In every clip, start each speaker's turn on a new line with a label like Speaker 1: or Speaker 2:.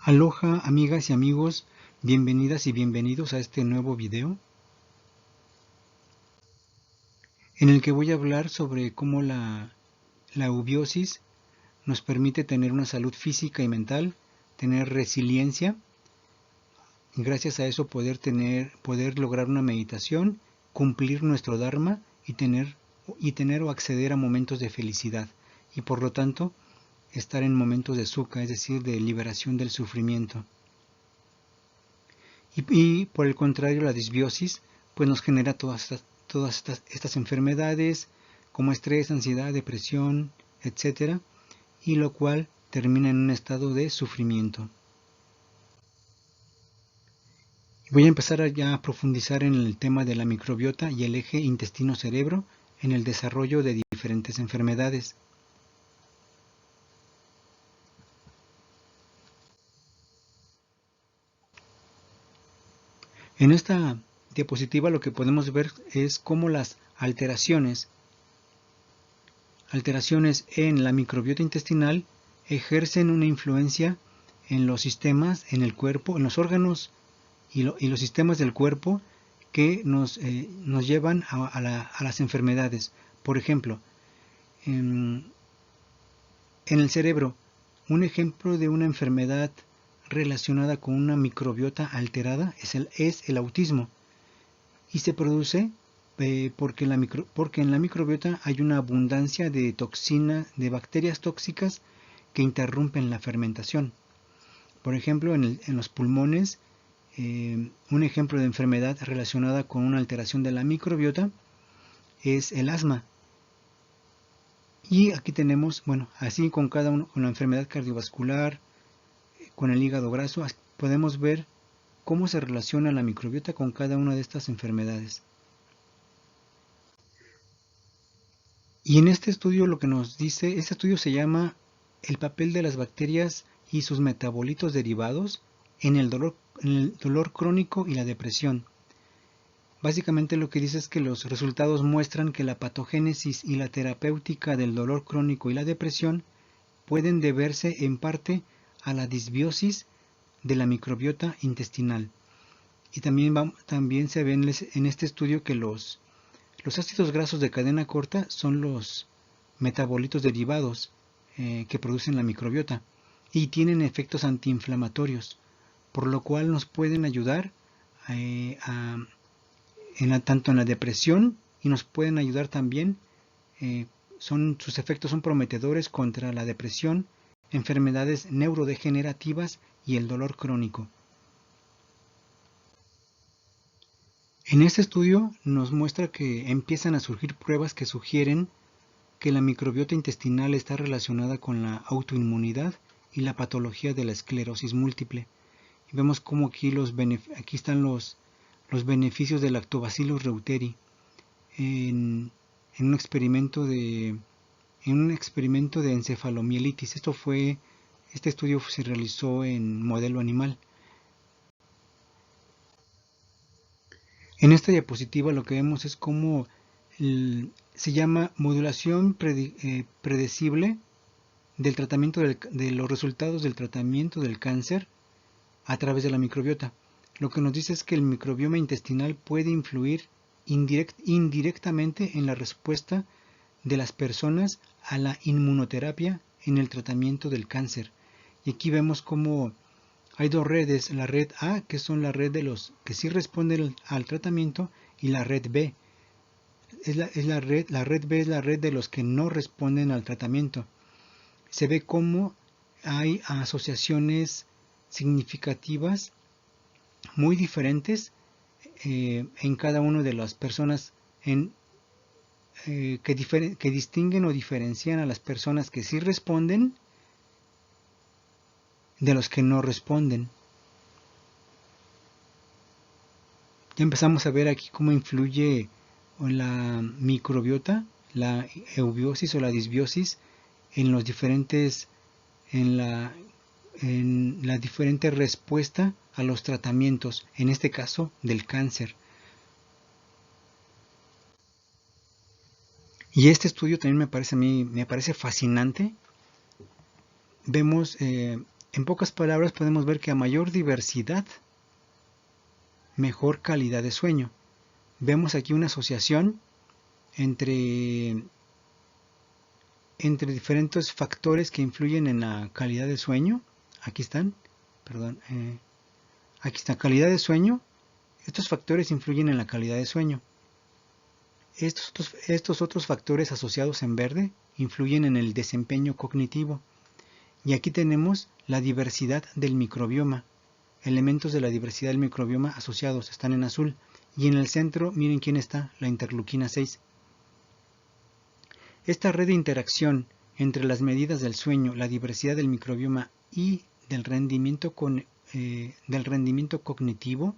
Speaker 1: Aloha amigas y amigos, bienvenidas y bienvenidos a este nuevo video en el que voy a hablar sobre cómo la eubiosis nos permite tener una salud física y mental, tener resiliencia y gracias a eso poder lograr una meditación, cumplir nuestro dharma y tener o acceder a momentos de felicidad y por lo tanto estar en momentos de sukha, es decir, de liberación del sufrimiento. Y por el contrario, la disbiosis pues nos genera todas estas enfermedades como estrés, ansiedad, depresión, etcétera, y lo cual termina en un estado de sufrimiento. Voy a empezar ya a profundizar en el tema de la microbiota y el eje intestino-cerebro en el desarrollo de diferentes enfermedades. En esta diapositiva lo que podemos ver es cómo las alteraciones en la microbiota intestinal ejercen una influencia en los sistemas, en el cuerpo, en los órganos y los sistemas del cuerpo que nos llevan a las enfermedades. Por ejemplo, en el cerebro, un ejemplo de una enfermedad relacionada con una microbiota alterada es el autismo y se produce porque en la microbiota hay una abundancia de toxinas, de bacterias tóxicas que interrumpen la fermentación. Por ejemplo, en los pulmones, un ejemplo de enfermedad relacionada con una alteración de la microbiota es el asma. Y aquí tenemos, bueno, así con cada uno, con la enfermedad cardiovascular, con el hígado graso, podemos ver cómo se relaciona la microbiota con cada una de estas enfermedades. Y en este estudio lo que nos dice, este estudio se llama El papel de las bacterias y sus metabolitos derivados en el dolor crónico y la depresión. Básicamente lo que dice es que los resultados muestran que la patogénesis y la terapéutica del dolor crónico y la depresión pueden deberse en parte a la disbiosis de la microbiota intestinal. Y también se ve en este estudio que los ácidos grasos de cadena corta son los metabolitos derivados que producen la microbiota y tienen efectos antiinflamatorios, por lo cual nos pueden ayudar tanto en la depresión y nos pueden ayudar también, sus efectos son prometedores contra la depresión, enfermedades neurodegenerativas y el dolor crónico. En este estudio nos muestra que empiezan a surgir pruebas que sugieren que la microbiota intestinal está relacionada con la autoinmunidad y la patología de la esclerosis múltiple. Y vemos cómo aquí están los beneficios del Lactobacillus reuteri en un experimento de encefalomielitis. Este estudio se realizó en modelo animal. En esta diapositiva lo que vemos es cómo se llama modulación predecible del tratamiento de los resultados del tratamiento del cáncer a través de la microbiota. Lo que nos dice es que el microbioma intestinal puede influir indirectamente en la respuesta de las personas a la inmunoterapia en el tratamiento del cáncer. Y aquí vemos cómo hay dos redes, la red A, que son la red de los que sí responden al tratamiento, y la red B. La red B es la red de los que no responden al tratamiento. Se ve cómo hay asociaciones significativas muy diferentes en cada una de las personas que distinguen o diferencian a las personas que sí responden de los que no responden. Ya empezamos a ver aquí cómo influye la microbiota, la eubiosis o la disbiosis en la diferente respuesta a los tratamientos, en este caso del cáncer. Y este estudio también me parece fascinante. Vemos En pocas palabras podemos ver que a mayor diversidad, mejor calidad de sueño. Vemos aquí una asociación entre diferentes factores que influyen en la calidad de sueño. Aquí están, perdón, aquí está calidad de sueño. Estos factores influyen en la calidad de sueño. Estos otros factores asociados en verde influyen en el desempeño cognitivo. Y aquí tenemos la diversidad del microbioma. Elementos de la diversidad del microbioma asociados están en azul. Y en el centro, miren quién está, la interleuquina 6. Esta red de interacción entre las medidas del sueño, la diversidad del microbioma y del rendimiento cognitivo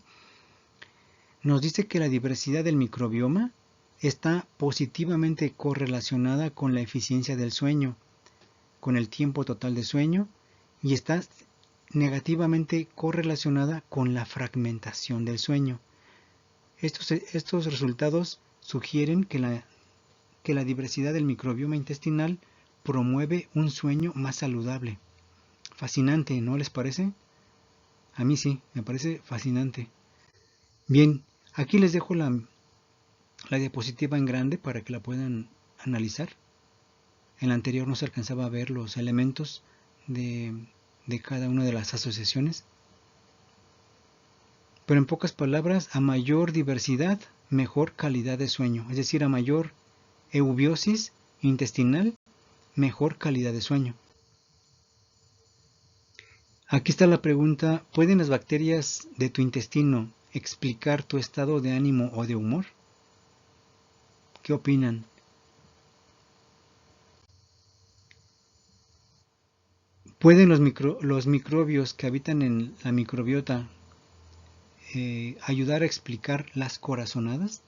Speaker 1: nos dice que la diversidad del microbioma está positivamente correlacionada con la eficiencia del sueño, con el tiempo total de sueño, y está negativamente correlacionada con la fragmentación del sueño. Estos resultados sugieren que la diversidad del microbioma intestinal promueve un sueño más saludable. Fascinante, ¿no les parece? A mí sí, me parece fascinante. Bien, aquí les dejo la diapositiva en grande para que la puedan analizar. En la anterior no se alcanzaba a ver los elementos de cada una de las asociaciones. Pero en pocas palabras, a mayor diversidad, mejor calidad de sueño. Es decir, a mayor eubiosis intestinal, mejor calidad de sueño. Aquí está la pregunta: ¿pueden las bacterias de tu intestino explicar tu estado de ánimo o de humor? ¿Qué opinan? ¿Pueden los microbios que habitan en la microbiota ayudar a explicar las corazonadas?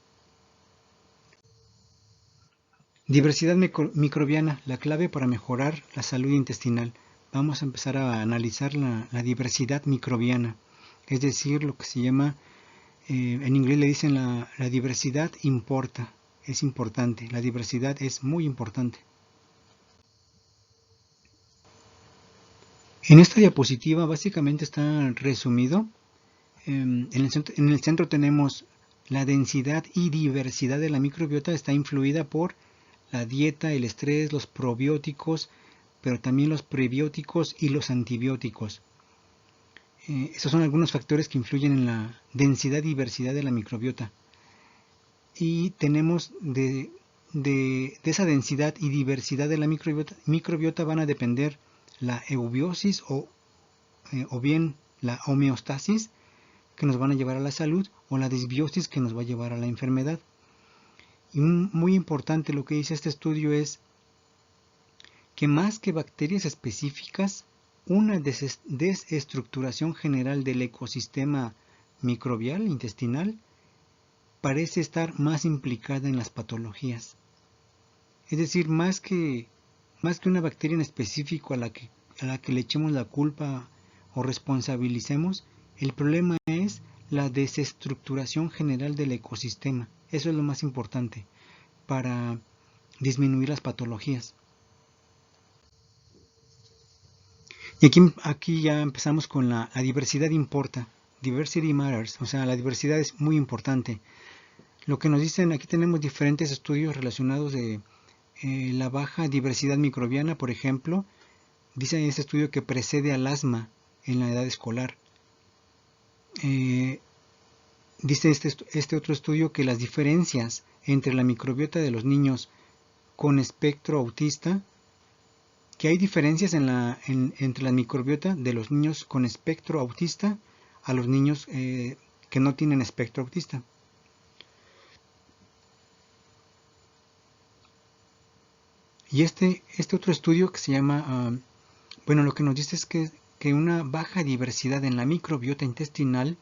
Speaker 1: Diversidad microbiana, la clave para mejorar la salud intestinal. Vamos a empezar a analizar la diversidad microbiana, es decir, lo que se llama, en inglés le dicen la diversidad importa, es importante, la diversidad es muy importante. En esta diapositiva básicamente está resumido. En el centro tenemos la densidad y diversidad de la microbiota, está influida por la dieta, el estrés, los probióticos, pero también los prebióticos y los antibióticos. Estos son algunos factores que influyen en la densidad y diversidad de la microbiota. Y tenemos de esa densidad y diversidad de la microbiota van a depender la eubiosis o bien la homeostasis, que nos van a llevar a la salud, o la disbiosis, que nos va a llevar a la enfermedad. Y muy importante lo que dice este estudio es que más que bacterias específicas, una desestructuración general del ecosistema microbial intestinal parece estar más implicada en las patologías. Es decir, más que una bacteria en específico a la que le echemos la culpa o responsabilicemos, el problema es la desestructuración general del ecosistema. Eso es lo más importante para disminuir las patologías. Y aquí ya empezamos con la diversidad importa. Diversity matters, o sea, la diversidad es muy importante. Lo que nos dicen, aquí tenemos diferentes estudios relacionados de la baja diversidad microbiana, por ejemplo. Dice en este estudio que precede al asma en la edad escolar. Dice este otro estudio que las diferencias entre la microbiota de los niños con espectro autista, que hay diferencias entre la microbiota de los niños con espectro autista a los niños que no tienen espectro autista. Y este otro estudio que se llama, bueno, lo que nos dice es que una baja diversidad en la microbiota intestinal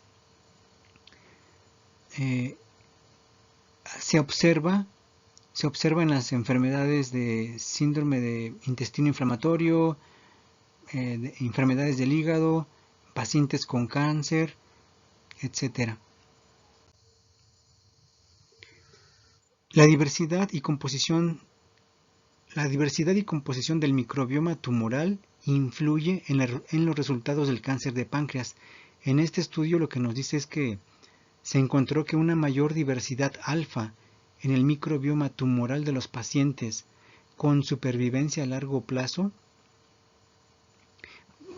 Speaker 1: se observa en las enfermedades de síndrome de intestino inflamatorio, enfermedades del hígado, pacientes con cáncer, etc. La diversidad y composición del microbioma tumoral influye en los resultados del cáncer de páncreas. En este estudio lo que nos dice es que se encontró que una mayor diversidad alfa en el microbioma tumoral de los pacientes con supervivencia a largo plazo.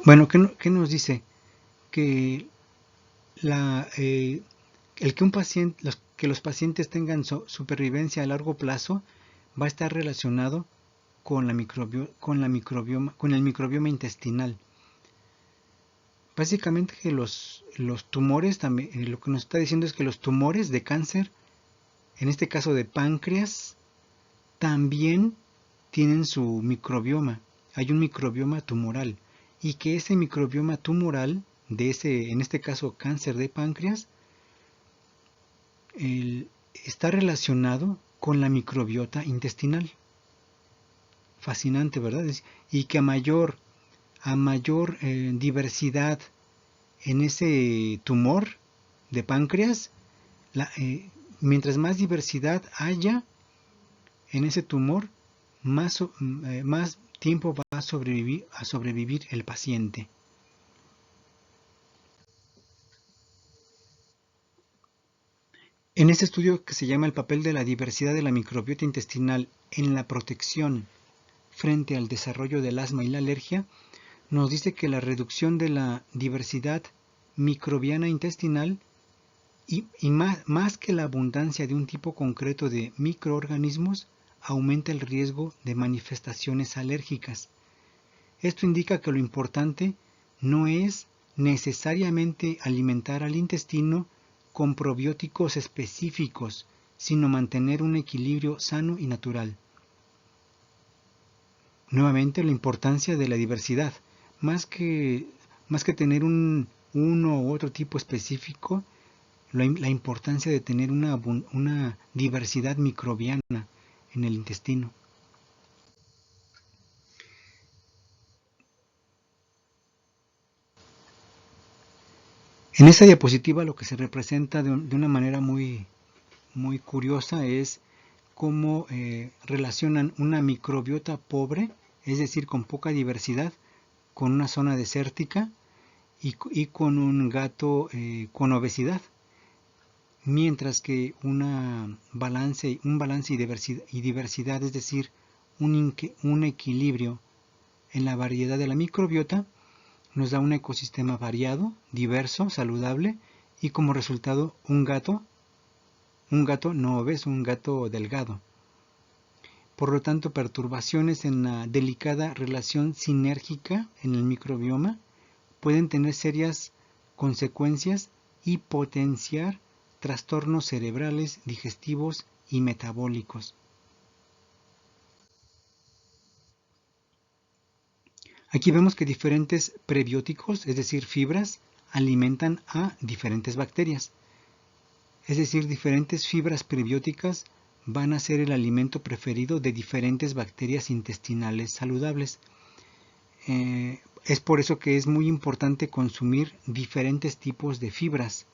Speaker 1: Bueno, ¿qué nos dice? Que que los pacientes tengan supervivencia a largo plazo va a estar relacionado con el microbioma intestinal. Básicamente que los tumores, también, lo que nos está diciendo es que los tumores de cáncer, en este caso de páncreas, también tienen su microbioma. Hay un microbioma tumoral y que ese microbioma tumoral en este caso cáncer de páncreas, está relacionado con la microbiota intestinal. Fascinante, ¿verdad? Y que a mayor diversidad en ese tumor de páncreas, mientras más diversidad haya en ese tumor, más tiempo va a sobrevivir el paciente. En este estudio, que se llama El papel de la diversidad de la microbiota intestinal en la protección frente al desarrollo del asma y la alergia, nos dice que la reducción de la diversidad microbiana intestinal y más que la abundancia de un tipo concreto de microorganismos aumenta el riesgo de manifestaciones alérgicas. Esto indica que lo importante no es necesariamente alimentar al intestino con probióticos específicos, sino mantener un equilibrio sano y natural. Nuevamente, la importancia de la diversidad, más que tener uno u otro tipo específico, la importancia de tener una diversidad microbiana en el intestino. En esta diapositiva lo que se representa de una manera muy curiosa es cómo relacionan una microbiota pobre, es decir, con poca diversidad, con una zona desértica y con un gato con obesidad, mientras que un balance y diversidad, es decir, un equilibrio en la variedad de la microbiota, nos da un ecosistema variado, diverso, saludable y como resultado un gato no obeso, un gato delgado. Por lo tanto, perturbaciones en la delicada relación sinérgica en el microbioma pueden tener serias consecuencias y potenciar trastornos cerebrales, digestivos y metabólicos. Aquí vemos que diferentes prebióticos, es decir, fibras, alimentan a diferentes bacterias. Es decir, diferentes fibras prebióticas van a ser el alimento preferido de diferentes bacterias intestinales saludables. Es por eso que es muy importante consumir diferentes tipos de fibras,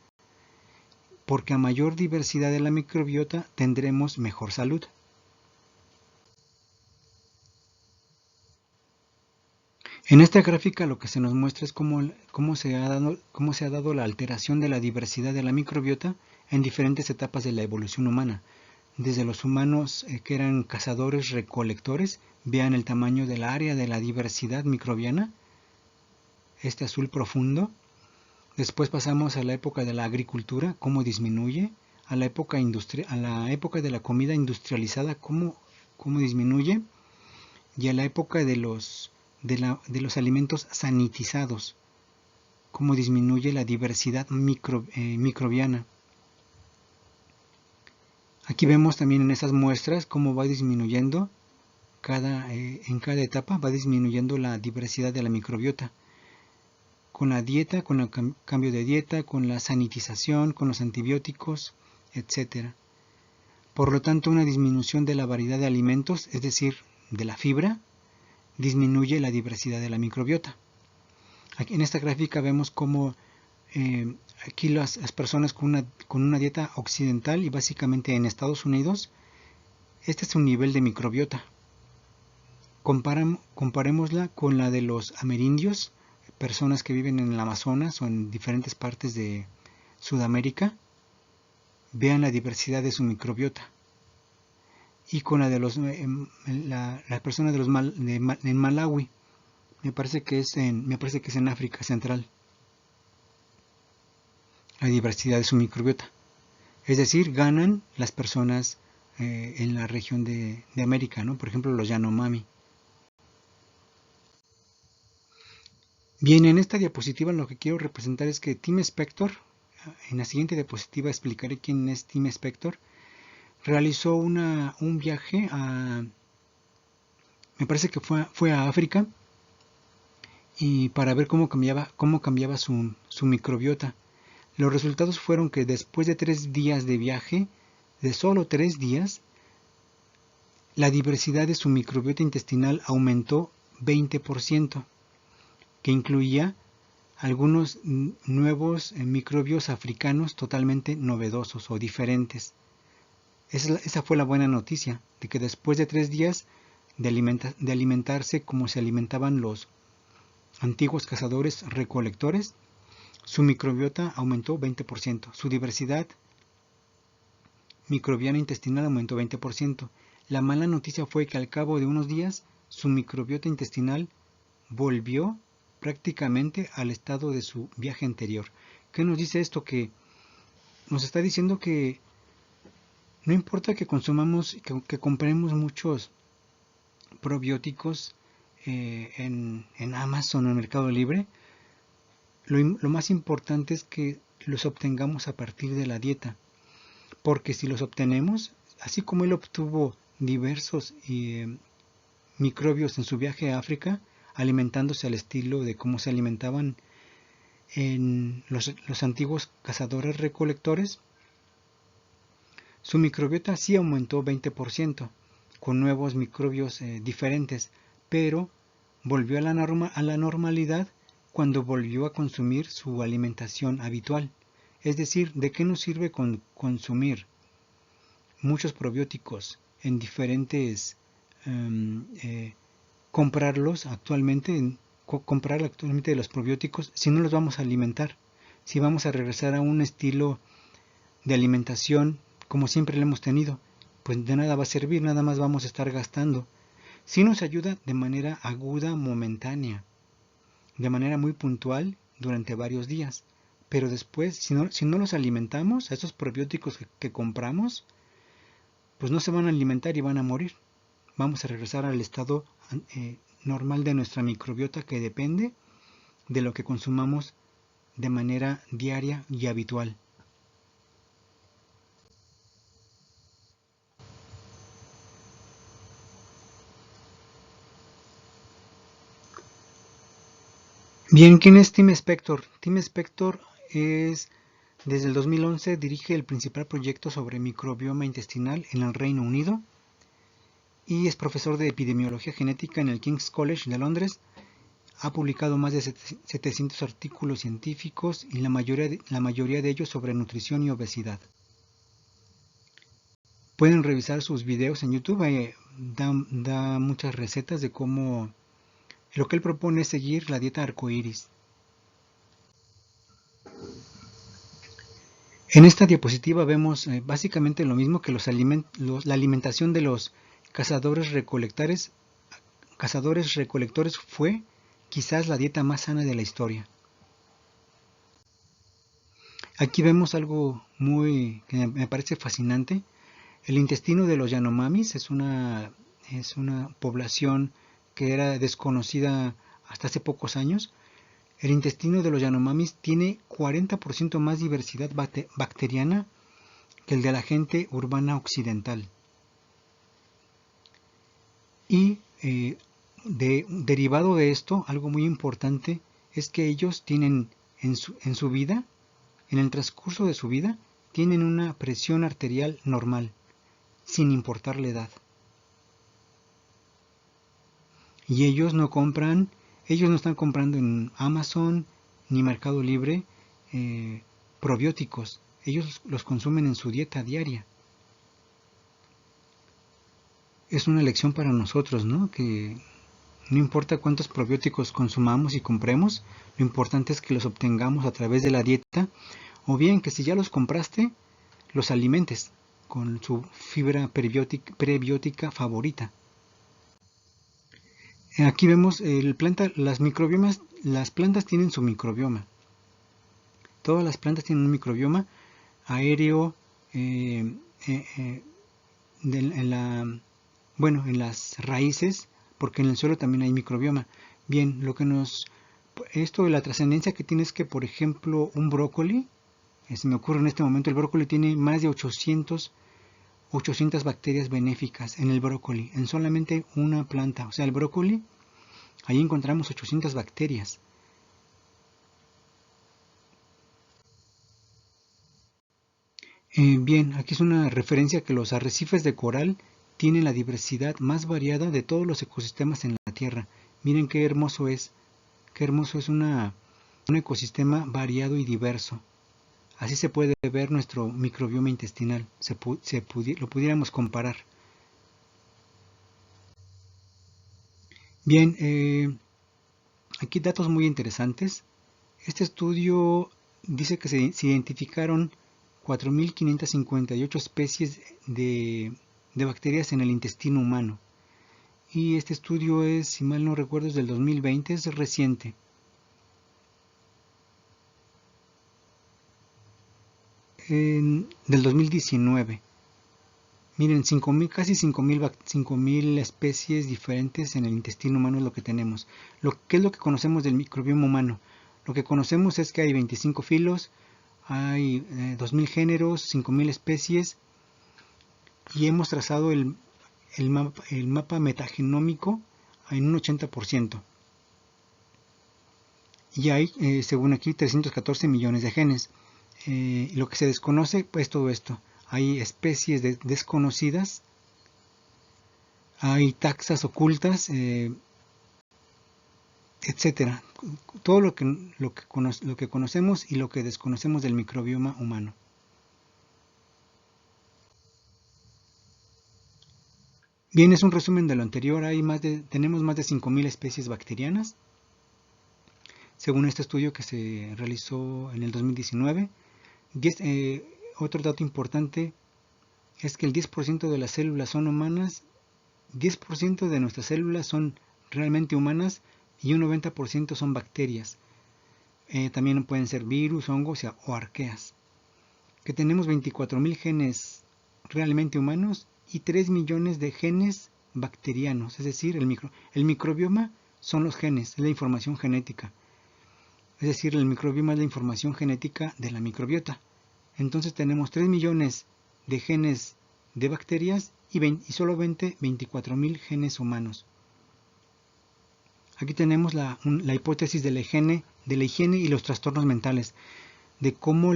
Speaker 1: porque a mayor diversidad de la microbiota tendremos mejor salud. En esta gráfica lo que se nos muestra es cómo se ha dado la alteración de la diversidad de la microbiota en diferentes etapas de la evolución humana. Desde los humanos que eran cazadores recolectores, vean el tamaño del área de la diversidad microbiana, este azul profundo. Después pasamos a la época de la agricultura, cómo disminuye, a la época de la comida industrializada, cómo disminuye, y a la época de los alimentos sanitizados, cómo disminuye la diversidad microbiana. Aquí vemos también en esas muestras cómo va disminuyendo en cada etapa, va disminuyendo la diversidad de la microbiota. Con la dieta, con el cambio de dieta, con la sanitización, con los antibióticos, etc. Por lo tanto, una disminución de la variedad de alimentos, es decir, de la fibra, disminuye la diversidad de la microbiota. Aquí en esta gráfica vemos cómo aquí las personas con una dieta occidental y básicamente en Estados Unidos, este es un nivel de microbiota. Comparémosla con la de los amerindios, personas que viven en el Amazonas o en diferentes partes de Sudamérica. Vean la diversidad de su microbiota. Y con la de las personas de en Malawi, me parece que es en África Central, la diversidad de su microbiota. Es decir, ganan las personas en la región de América, ¿no? Por ejemplo, los Yanomami. Bien, en esta diapositiva lo que quiero representar es que Tim Spector, en la siguiente diapositiva explicaré quién es Tim Spector, realizó un viaje me parece que fue a África, y para ver cómo cambiaba su microbiota. Los resultados fueron que después de 3 días de viaje, de solo 3 días, la diversidad de su microbiota intestinal aumentó 20%, que incluía algunos nuevos microbios africanos totalmente novedosos o diferentes. Esa fue la buena noticia, de que después de 3 días de alimentarse como se alimentaban los antiguos cazadores recolectores, su microbiota aumentó 20%, su diversidad microbiana intestinal aumentó 20%. La mala noticia fue que al cabo de unos días su microbiota intestinal volvió prácticamente al estado de su viaje anterior. ¿Qué nos dice esto? Que nos está diciendo que no importa que consumamos, que compremos muchos probióticos en Amazon o en Mercado Libre, lo más importante es que los obtengamos a partir de la dieta, porque si los obtenemos, así como él obtuvo diversos microbios en su viaje a África, alimentándose al estilo de cómo se alimentaban en los antiguos cazadores recolectores, su microbiota sí aumentó 20%, con nuevos microbios diferentes, pero volvió a la normalidad cuando volvió a consumir su alimentación habitual. Es decir, ¿de qué nos sirve consumir muchos probióticos en diferentes, comprarlos actualmente, comprar actualmente de los probióticos si no los vamos a alimentar? Si vamos a regresar a un estilo de alimentación como siempre lo hemos tenido, pues de nada va a servir, nada más vamos a estar gastando. Sí nos ayuda de manera aguda, momentánea, de manera muy puntual durante varios días, pero después, si no los alimentamos, a esos probióticos que compramos, pues no se van a alimentar y van a morir. Vamos a regresar al estado normal de nuestra microbiota, que depende de lo que consumamos de manera diaria y habitual. Bien, ¿quién es Tim Spector? Tim Spector desde el 2011 dirige el principal proyecto sobre microbioma intestinal en el Reino Unido y es profesor de epidemiología genética en el King's College de Londres. Ha publicado más de 700 artículos científicos y la mayoría de ellos sobre nutrición y obesidad. Pueden revisar sus videos en YouTube, da muchas recetas de cómo. Lo que él propone es seguir la dieta arcoíris. En esta diapositiva vemos básicamente lo mismo que la alimentación de los cazadores recolectores fue quizás la dieta más sana de la historia. Aquí vemos algo que me parece fascinante. El intestino de los Yanomamis es una población que era desconocida hasta hace pocos años. El intestino de los Yanomamis tiene 40% más diversidad bacteriana que el de la gente urbana occidental. Y derivado de esto, algo muy importante es que ellos tienen en su vida, en el transcurso de su vida, tienen una presión arterial normal, sin importar la edad. Y ellos no están comprando en Amazon ni Mercado Libre probióticos. Ellos los consumen en su dieta diaria. Es una lección para nosotros, ¿no? Que No importa cuántos probióticos consumamos y compremos, lo importante es que los obtengamos a través de la dieta, o bien que si ya los compraste, los alimentes con su fibra prebiótica favorita. Aquí vemos las microbiomas. Las plantas tienen su microbioma. Todas las plantas tienen un microbioma aéreo, en las raíces, porque en el suelo también hay microbioma. Bien, esto de la trascendencia que tiene es que, por ejemplo, un brócoli, se me ocurre en este momento, el brócoli tiene más de 800 bacterias benéficas en el brócoli, en solamente una planta. O sea, el brócoli, ahí encontramos 800 bacterias. Bien, aquí es una referencia que los arrecifes de coral tienen la diversidad más variada de todos los ecosistemas en la Tierra. Miren qué hermoso es un ecosistema variado y diverso. Así se puede ver nuestro microbioma intestinal, lo pudiéramos comparar. Bien, aquí datos muy interesantes. Este estudio dice que se identificaron 4.558 especies de bacterias en el intestino humano. Y este estudio es, si mal no recuerdo, es del 2020, es reciente. Del 2019. Miren, casi 5.000 especies diferentes en el intestino humano es lo que tenemos. ¿Qué es lo que conocemos del microbioma humano? Lo que conocemos es que hay 25 filos, hay 2.000 géneros, 5.000 especies, y hemos trazado el mapa metagenómico en un 80%. Y hay, según aquí, 314 millones de genes. Lo que se desconoce, pues todo esto. Hay especies desconocidas, hay taxas ocultas, etcétera. Todo lo que conocemos y lo que desconocemos del microbioma humano. Bien, es un resumen de lo anterior. Tenemos más de 5.000 especies bacterianas, según este estudio que se realizó en el 2019. Otro dato importante es que el 10% de las células son humanas, 10% de nuestras células son realmente humanas y un 90% son bacterias. También pueden ser virus, hongos o arqueas. Que tenemos 24.000 genes realmente humanos y 3 millones de genes bacterianos. Es decir, el microbioma son los genes, es la información genética. Es decir, el microbioma es la información genética de la microbiota. Entonces tenemos 3 millones de genes de bacterias y solamente 24.000 genes humanos. Aquí tenemos la hipótesis de la higiene y los trastornos mentales, de cómo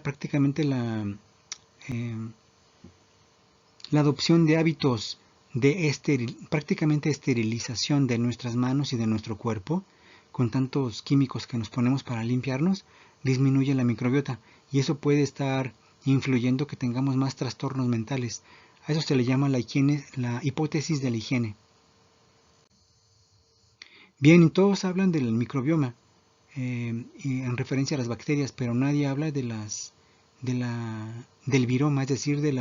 Speaker 1: prácticamente la adopción de hábitos de prácticamente esterilización de nuestras manos y de nuestro cuerpo, con tantos químicos que nos ponemos para limpiarnos, disminuye la microbiota, y eso puede estar influyendo que tengamos más trastornos mentales. A eso se le llama la hipótesis de la higiene. Bien, todos hablan del microbioma en referencia a las bacterias, pero nadie habla del viroma, es decir, de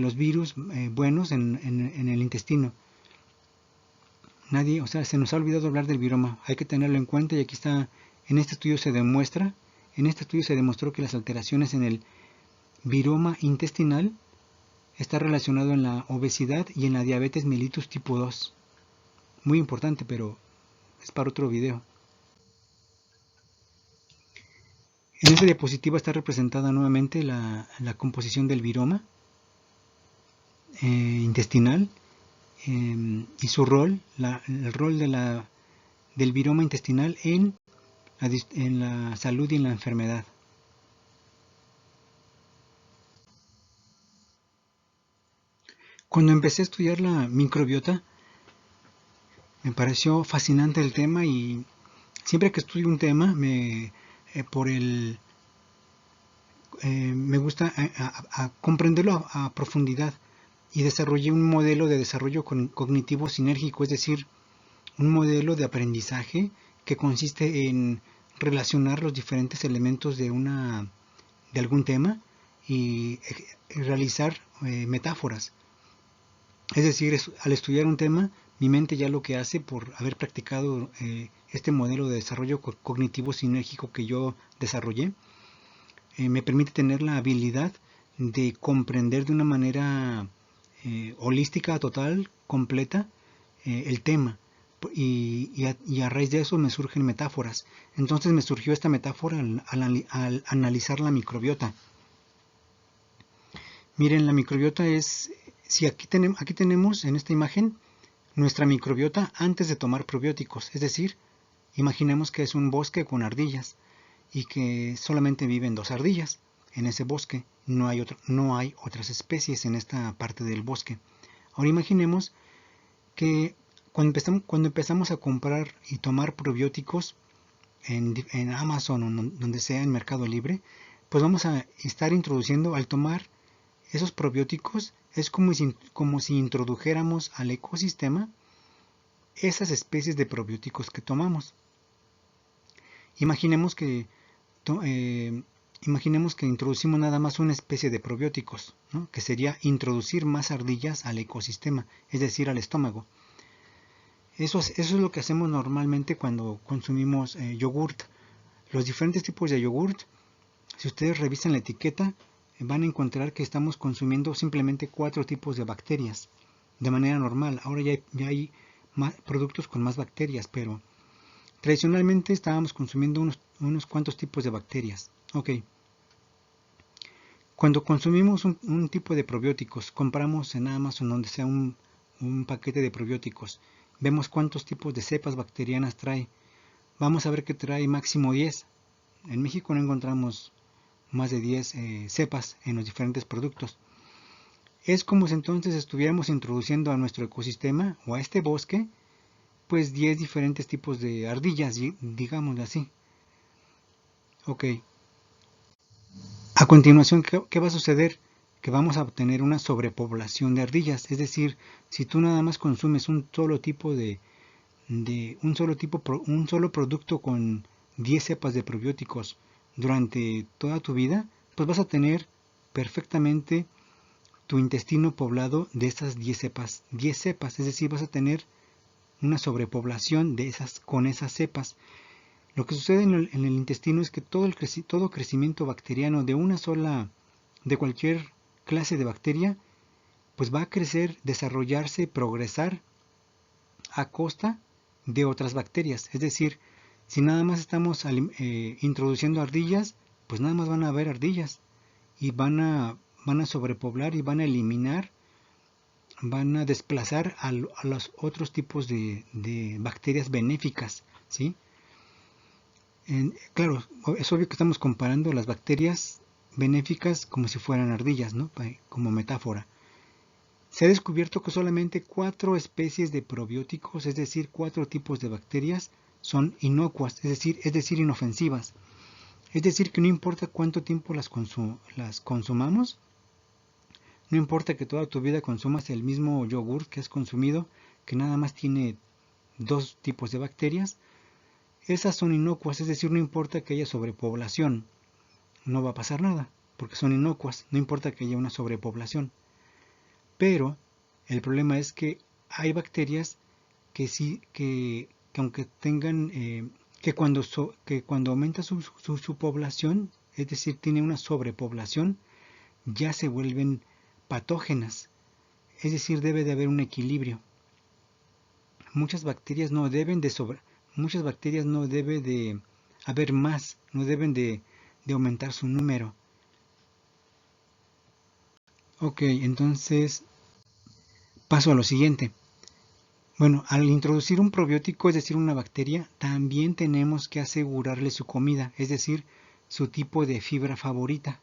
Speaker 1: los virus buenos en el intestino. Se nos ha olvidado hablar del viroma. Hay que tenerlo en cuenta, y aquí está, en este estudio se demostró que las alteraciones en el viroma intestinal está relacionado en la obesidad y en la diabetes mellitus tipo 2. Muy importante, pero es para otro video. En esta diapositiva está representada nuevamente la composición del viroma intestinal y su rol, el rol del viroma intestinal en la salud y en la enfermedad. Cuando empecé a estudiar la microbiota, me pareció fascinante el tema, y siempre que estudio un tema me gusta comprenderlo a profundidad, y desarrollé un modelo de desarrollo cognitivo sinérgico, es decir, un modelo de aprendizaje que consiste en relacionar los diferentes elementos de algún tema y realizar metáforas. Es decir, al estudiar un tema, mi mente ya lo que hace por haber practicado este modelo de desarrollo cognitivo sinérgico que yo desarrollé, me permite tener la habilidad de comprender de una manera holística, total, completa, el tema. Y a raíz de eso me surgen metáforas. Entonces me surgió esta metáfora al analizar la microbiota. Miren, la microbiota es, si aquí tenemos en esta imagen nuestra microbiota antes de tomar probióticos, es decir, imaginemos que es un bosque con ardillas y que solamente viven 2 ardillas en ese bosque, no hay otras especies en esta parte del bosque. Ahora imaginemos que cuando empezamos a comprar y tomar probióticos en Amazon o donde sea en Mercado Libre, pues vamos a estar introduciendo, al tomar esos probióticos, es como si introdujéramos al ecosistema esas especies de probióticos que tomamos. Imaginemos que introducimos nada más una especie de probióticos, ¿no? Que sería introducir más ardillas al ecosistema, es decir, al estómago. Eso es lo que hacemos normalmente cuando consumimos yogurt. Los diferentes tipos de yogurt, si ustedes revisan la etiqueta, van a encontrar que estamos consumiendo simplemente 4 tipos de bacterias de manera normal. Ahora ya hay productos con más bacterias, pero tradicionalmente estábamos consumiendo unos cuantos tipos de bacterias. Ok. Cuando consumimos un tipo de probióticos, compramos en Amazon donde sea un paquete de probióticos, vemos cuántos tipos de cepas bacterianas trae. Vamos a ver que trae máximo 10. En México no encontramos más de 10 cepas en los diferentes productos. Es como si entonces estuviéramos introduciendo a nuestro ecosistema o a este bosque pues 10 diferentes tipos de ardillas, digámoslo así. Ok. A continuación, ¿qué va a suceder? Que vamos a obtener una sobrepoblación de ardillas. Es decir, si tú nada más consumes un solo tipo un solo producto con 10 cepas de probióticos durante toda tu vida, pues vas a tener perfectamente tu intestino poblado de esas 10 cepas. 10 cepas, es decir, vas a tener una sobrepoblación con esas cepas. Lo que sucede en el intestino es que todo crecimiento bacteriano de cualquier clase de bacteria, pues va a crecer, desarrollarse, progresar a costa de otras bacterias. Es decir, si nada más estamos introduciendo ardillas, pues nada más van a haber ardillas y van a sobrepoblar y van a eliminar, van a desplazar a los otros tipos de bacterias benéficas, ¿sí? Claro, es obvio que estamos comparando las bacterias benéficas como si fueran ardillas, ¿no? Como metáfora. Se ha descubierto que solamente 4 especies de probióticos, es decir, 4 tipos de bacterias, son inocuas, es decir, inofensivas. Es decir, que no importa cuánto tiempo las consumamos, no importa que toda tu vida consumas el mismo yogur que has consumido, que nada más tiene 2 tipos de bacterias, esas son inocuas, es decir, no importa que haya sobrepoblación, no va a pasar nada, porque son inocuas, no importa que haya una sobrepoblación. Pero el problema es que hay bacterias que sí, que aunque tengan, que cuando aumenta su población, es decir, tiene una sobrepoblación, ya se vuelven patógenas, es decir, debe de haber un equilibrio. Muchas bacterias no deben de haber más, no deben de aumentar su número. Ok, entonces paso a lo siguiente. Bueno, al introducir un probiótico, es decir, una bacteria, también tenemos que asegurarle su comida, es decir, su tipo de fibra favorita.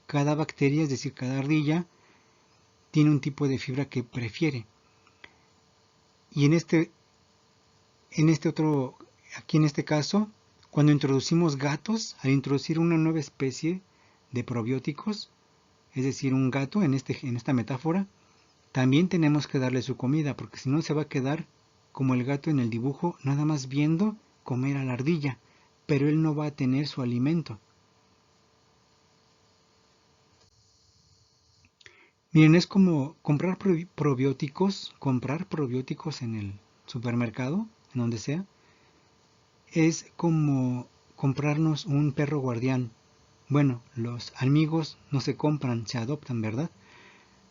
Speaker 1: Cada bacteria, es decir, cada ardilla, tiene un tipo de fibra que prefiere. Y aquí en este caso, cuando introducimos gatos, al introducir una nueva especie de probióticos, es decir, un gato en esta metáfora, también tenemos que darle su comida, porque si no se va a quedar como el gato en el dibujo, nada más viendo comer a la ardilla, pero él no va a tener su alimento. Miren, es como comprar probióticos en el supermercado, en donde sea, es como comprarnos un perro guardián. Bueno, los amigos no se compran, se adoptan, ¿verdad?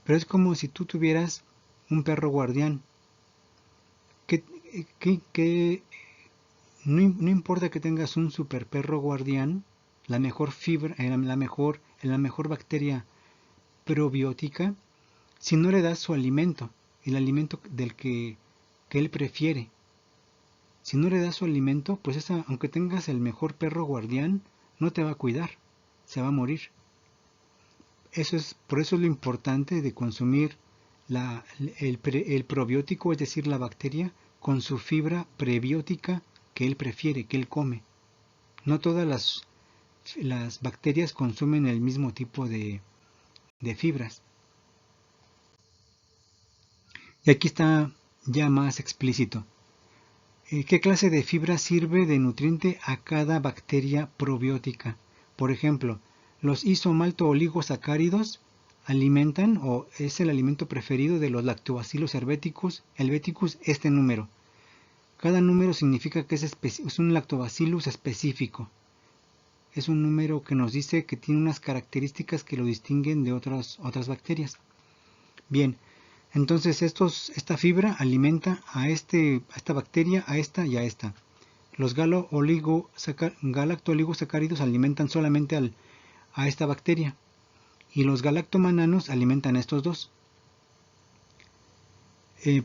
Speaker 1: Pero es como si tú tuvieras un perro guardián. Que no importa que tengas un super perro guardián, la mejor fibra, la mejor bacteria probiótica, si no le das su alimento, el alimento que él prefiere. Si no le das su alimento, pues aunque tengas el mejor perro guardián, no te va a cuidar, se va a morir. Por eso es lo importante de consumir el probiótico, es decir, la bacteria, con su fibra prebiótica que él prefiere, que él come. No todas las bacterias consumen el mismo tipo de fibras. Y aquí está ya más explícito. ¿Qué clase de fibra sirve de nutriente a cada bacteria probiótica? Por ejemplo, los isomalto-oligosacáridos alimentan o es el alimento preferido de los lactobacillus helveticus, este número. Cada número significa que es un lactobacillus específico. Es un número que nos dice que tiene unas características que lo distinguen de otras bacterias. Bien, entonces esta fibra alimenta a esta bacteria, a esta y a esta. Los galacto-oligosacáridos alimentan solamente a esta bacteria y los galactomananos alimentan a estos dos.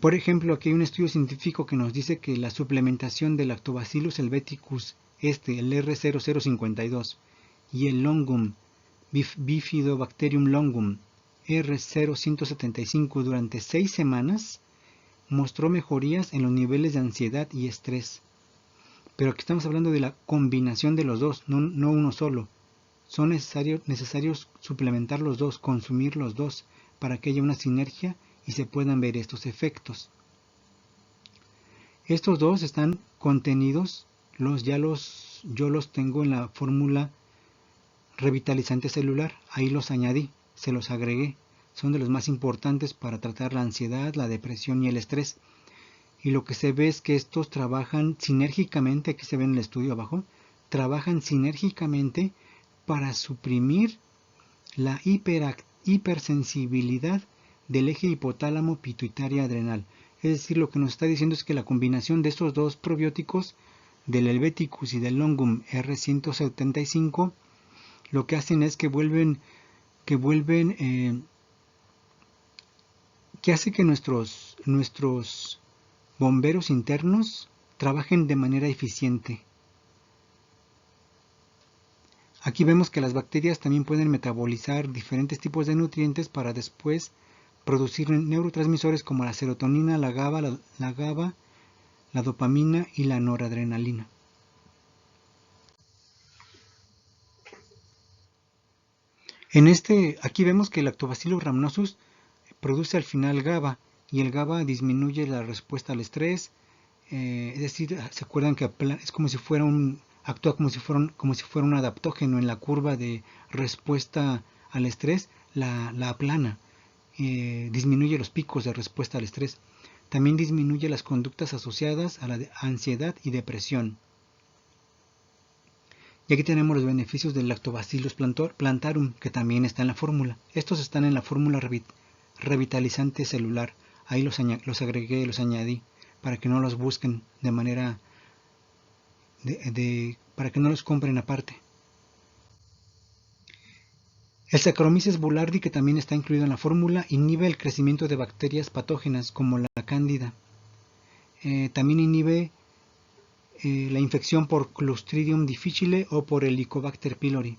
Speaker 1: Por ejemplo, aquí hay un estudio científico que nos dice que la suplementación de Lactobacillus helveticus, el R0052, y el Longum, Bifidobacterium longum, R0175 durante 6 semanas, mostró mejorías en los niveles de ansiedad y estrés. Pero aquí estamos hablando de la combinación de los dos, no uno solo. Son necesarios suplementar los dos, consumir los dos, para que haya una sinergia y se puedan ver estos efectos. Estos dos están contenidos, yo los tengo en la fórmula revitalizante celular, ahí los añadí, se los agregué. Son de los más importantes para tratar la ansiedad, la depresión y el estrés. Y lo que se ve es que estos trabajan sinérgicamente, aquí se ve en el estudio abajo, trabajan sinérgicamente para suprimir la hipersensibilidad del eje hipotálamo pituitaria adrenal. Es decir, lo que nos está diciendo es que la combinación de estos dos probióticos, del Helveticus y del Longum R175, lo que hacen es que hace que nuestros bomberos internos trabajen de manera eficiente. Aquí vemos que las bacterias también pueden metabolizar diferentes tipos de nutrientes para después producir neurotransmisores como la serotonina, la GABA, la dopamina y la noradrenalina. Aquí vemos que el Lactobacillus rhamnosus produce al final GABA y el GABA disminuye la respuesta al estrés. Es decir, se acuerdan que es como si fuera actúa como si fuera un adaptógeno en la curva de respuesta al estrés, la aplana, disminuye los picos de respuesta al estrés. También disminuye las conductas asociadas a la ansiedad y depresión. Y aquí tenemos los beneficios del Lactobacillus plantarum, que también está en la fórmula. Estos están en la fórmula revitalizante celular. Ahí los agregué, los añadí, para que no los busquen de manera para que no los compren aparte. El Saccharomyces boulardii, que también está incluido en la fórmula, inhibe el crecimiento de bacterias patógenas como la cándida. También inhibe la infección por Clostridium difficile o por Helicobacter pylori.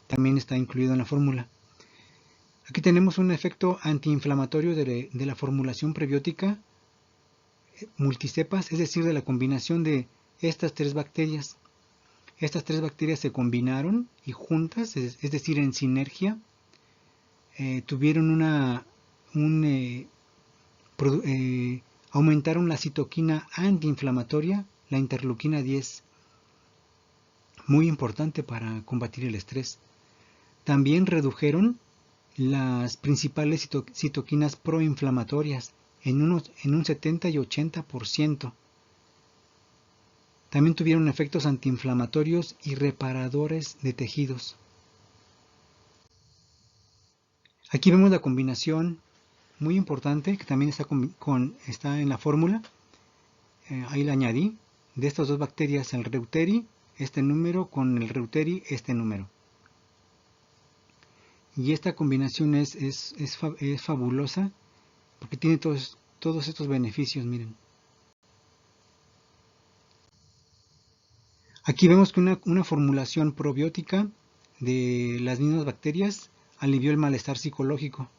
Speaker 1: También está incluido en la fórmula. Aquí tenemos un efecto antiinflamatorio de la formulación prebiótica multicepas, es decir, de la combinación de estas tres bacterias. Estas tres bacterias se combinaron y juntas, es decir, en sinergia, tuvieron aumentaron la citoquina antiinflamatoria, la interleuquina 10, muy importante para combatir el estrés. También redujeron las principales citoquinas proinflamatorias en un 70 y 80%. También tuvieron efectos antiinflamatorios y reparadores de tejidos. Aquí vemos la combinación muy importante que también está en la fórmula. Ahí la añadí, de estas dos bacterias, el Reuteri, este número, con el Reuteri, este número. Y esta combinación es fabulosa porque tiene todos estos beneficios, miren. Aquí vemos que una formulación probiótica de las mismas bacterias alivió el malestar psicológico.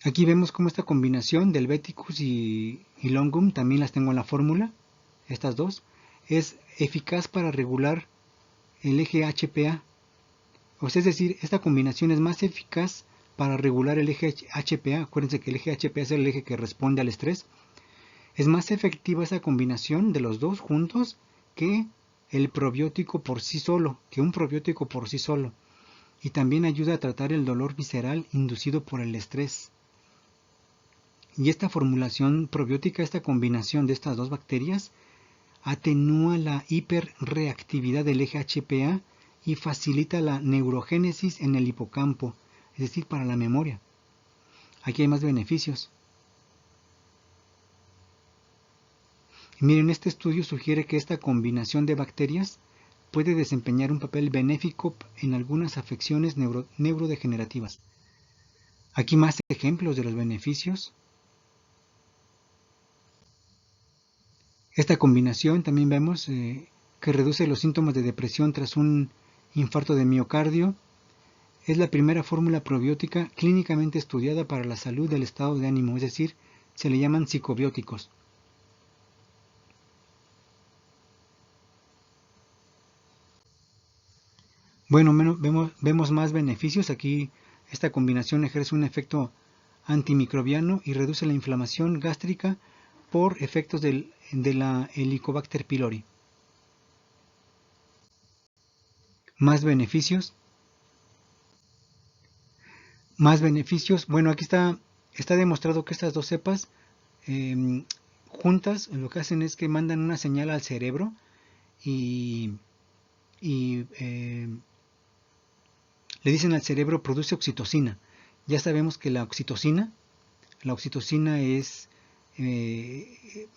Speaker 1: Aquí vemos cómo esta combinación del Veticus y Longum, también las tengo en la fórmula, estas dos, es eficaz para regular el eje HPA. O sea, es decir, esta combinación es más eficaz para regular el eje HPA. Acuérdense que el eje HPA es el eje que responde al estrés. Es más efectiva esa combinación de los dos juntos que el probiótico por sí solo, que un probiótico por sí solo. Y también ayuda a tratar el dolor visceral inducido por el estrés. Y esta formulación probiótica, esta combinación de estas dos bacterias, atenúa la hiperreactividad del eje HPA y facilita la neurogénesis en el hipocampo, es decir, para la memoria. Aquí hay más beneficios. Miren, este estudio sugiere que esta combinación de bacterias puede desempeñar un papel benéfico en algunas afecciones neurodegenerativas. Aquí más ejemplos de los beneficios. Esta combinación también vemos que reduce los síntomas de depresión tras un infarto de miocardio. Es la primera fórmula probiótica clínicamente estudiada para la salud del estado de ánimo, es decir, se le llaman psicobióticos. Bueno, vemos más beneficios. Aquí esta combinación ejerce un efecto antimicrobiano y reduce la inflamación gástrica por efectos de la Helicobacter pylori. Más beneficios. Bueno, aquí está demostrado que estas dos cepas juntas lo que hacen es que mandan una señal al cerebro y le dicen al cerebro produce oxitocina. Ya sabemos que la oxitocina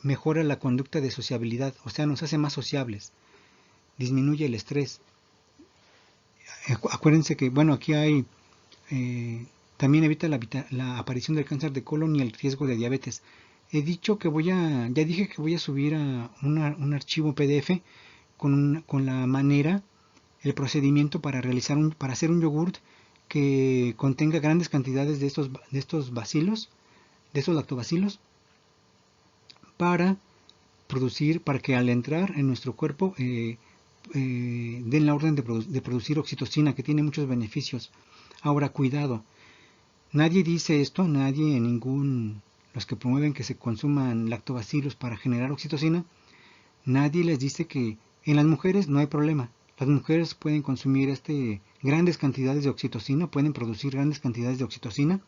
Speaker 1: mejora la conducta de sociabilidad, o sea, nos hace más sociables, disminuye el estrés. Acuérdense que, bueno, aquí hay, también evita la aparición del cáncer de colon y el riesgo de diabetes. Ya dije que voy a subir a un archivo PDF con la manera, el procedimiento para hacer un yogurt que contenga grandes cantidades de estos bacilos, de estos lactobacilos, para que al entrar en nuestro cuerpo den la orden de producir oxitocina, que tiene muchos beneficios. Ahora, cuidado, nadie dice esto, los que promueven que se consuman lactobacilos para generar oxitocina, nadie les dice que en las mujeres no hay problema. Las mujeres pueden consumir grandes cantidades de oxitocina, pueden producir grandes cantidades de oxitocina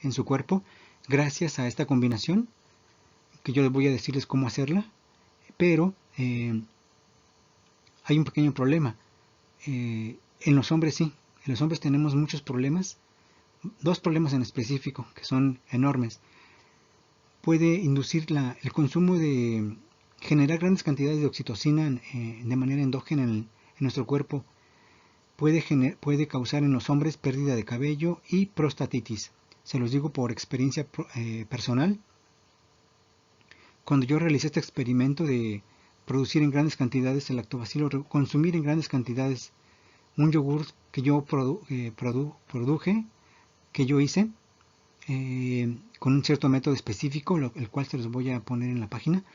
Speaker 1: en su cuerpo gracias a esta combinación, que yo les voy a decirles cómo hacerla, pero hay un pequeño problema. En los hombres sí, en los hombres tenemos muchos problemas, dos problemas en específico que son enormes. Puede inducir el consumo de generar grandes cantidades de oxitocina de manera endógena en nuestro cuerpo. Puede causar en los hombres pérdida de cabello y prostatitis. Se los digo por experiencia personal. Cuando yo realicé este experimento de producir en grandes cantidades el lactobacilo, consumir en grandes cantidades un yogur que yo produje, que yo hice, con un cierto método específico, el cual se los voy a poner en la página.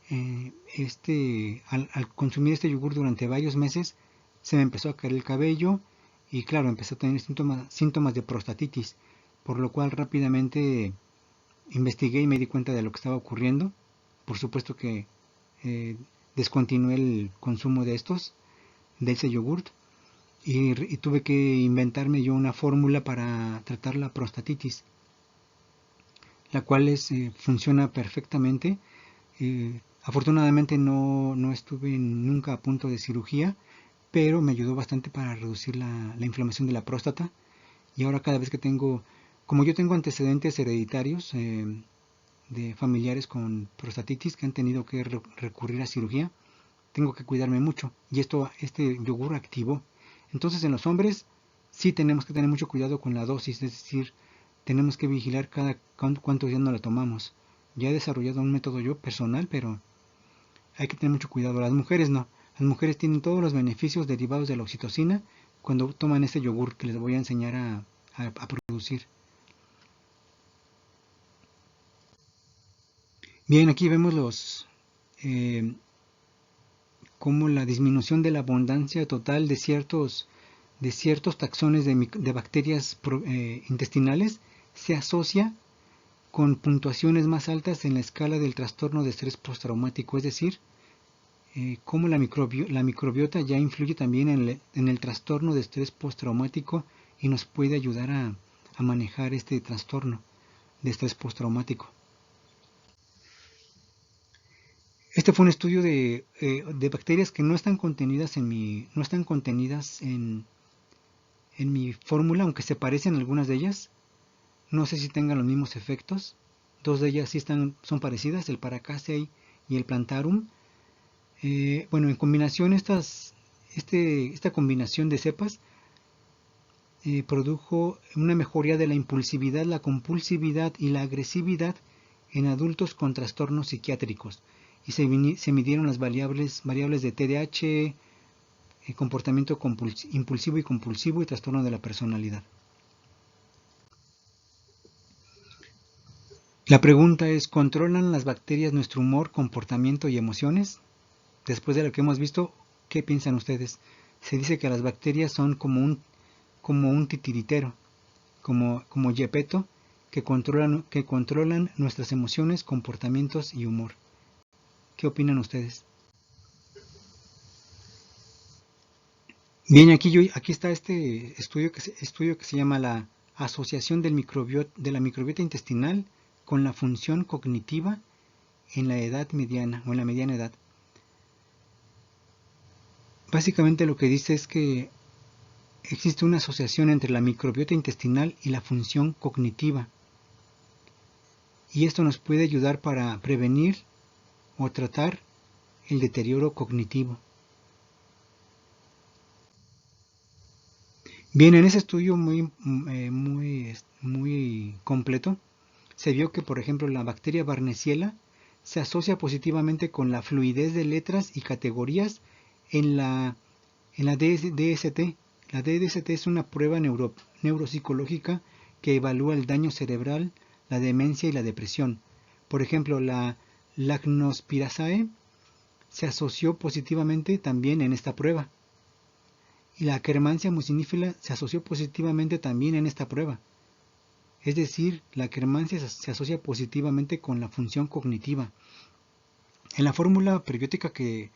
Speaker 1: Al consumir este yogur durante varios meses, se me empezó a caer el cabello y claro, empezó a tener síntomas de prostatitis. por lo cual rápidamente investigué y me di cuenta de lo que estaba ocurriendo. Por supuesto que descontinué el consumo de ese yogurt, y tuve que inventarme yo una fórmula para tratar la prostatitis, la cual funciona perfectamente. Afortunadamente no estuve nunca a punto de cirugía, pero me ayudó bastante para reducir la inflamación de la próstata. Y ahora cada vez que como yo tengo antecedentes hereditarios de familiares con prostatitis que han tenido que recurrir a cirugía, tengo que cuidarme mucho. Y este yogur activo. Entonces en los hombres sí tenemos que tener mucho cuidado con la dosis, es decir, tenemos que vigilar cuántos días no la tomamos. Ya he desarrollado un método yo personal, pero hay que tener mucho cuidado. Las mujeres no. Las mujeres tienen todos los beneficios derivados de la oxitocina cuando toman este yogur que les voy a enseñar a producir. Bien, aquí vemos cómo la disminución de la abundancia total de ciertos taxones de bacterias intestinales se asocia con puntuaciones más altas en la escala del trastorno de estrés postraumático, es decir, cómo la microbiota ya influye también en el trastorno de estrés postraumático y nos puede ayudar a manejar este trastorno de estrés postraumático. Este fue un estudio de bacterias que no están contenidas en mi fórmula, aunque se parecen algunas de ellas. No sé si tengan los mismos efectos. Dos de ellas sí son parecidas, el Paracasei y el Plantarum. Bueno, en combinación esta combinación de cepas produjo una mejoría de la impulsividad, la compulsividad y la agresividad en adultos con trastornos psiquiátricos. Y se midieron las variables de TDAH, comportamiento impulsivo y compulsivo y trastorno de la personalidad. La pregunta es, ¿controlan las bacterias nuestro humor, comportamiento y emociones? Después de lo que hemos visto, ¿qué piensan ustedes? Se dice que las bacterias son como un titiritero, como Gepetto, que controlan nuestras emociones, comportamientos y humor. ¿Qué opinan ustedes? Bien, aquí está este estudio que se llama la asociación de la microbiota intestinal con la función cognitiva en la edad mediana o en la mediana edad. Básicamente lo que dice es que existe una asociación entre la microbiota intestinal y la función cognitiva. Y esto nos puede ayudar para prevenir o tratar el deterioro cognitivo. Bien, en ese estudio muy completo, se vio que, por ejemplo, la bacteria Barnesiella se asocia positivamente con la fluidez de letras y categorías en la DST. La DST es una prueba neuropsicológica que evalúa el daño cerebral, la demencia y la depresión. Por ejemplo, la Lacnospiraceae se asoció positivamente también en esta prueba. Y la Akkermansia mucinífera se asoció positivamente también en esta prueba. Es decir, la Akkermansia se asocia positivamente con la función cognitiva. En la fórmula prebiótica que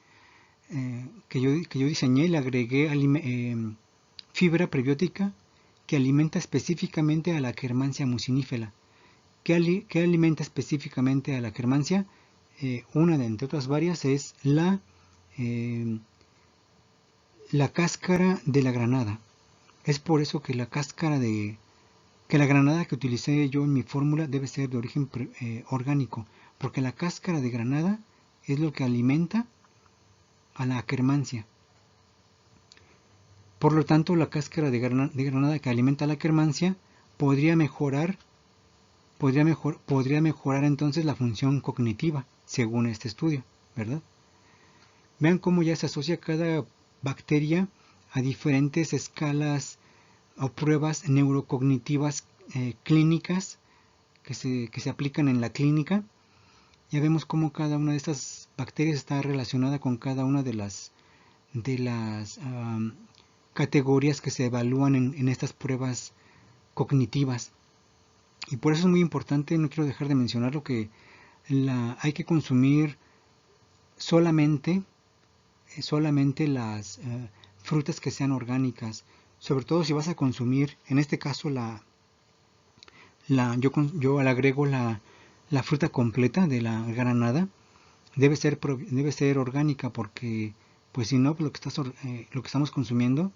Speaker 1: yo diseñé, le agregué fibra prebiótica que alimenta específicamente a la Akkermansia mucinífera. ¿Qué alimenta específicamente a la Akkermansia? Una de entre otras varias es la cáscara de la granada. Es por eso que la granada que utilicé yo en mi fórmula debe ser de origen orgánico, porque la cáscara de granada es lo que alimenta a la Akkermansia. Por lo tanto, la cáscara de granada que alimenta a la Akkermansia podría mejorar entonces la función cognitiva, según este estudio, ¿verdad? Vean cómo ya se asocia cada bacteria a diferentes escalas o pruebas neurocognitivas clínicas que se aplican en la clínica. Ya vemos cómo cada una de estas bacterias está relacionada con cada una de las categorías que se evalúan en estas pruebas cognitivas. Y por eso es muy importante, no quiero dejar de mencionarlo, que hay que consumir solamente las frutas que sean orgánicas, sobre todo si vas a consumir, en este caso yo le agrego la fruta completa de la granada, debe ser orgánica, porque pues si no, lo que estamos consumiendo,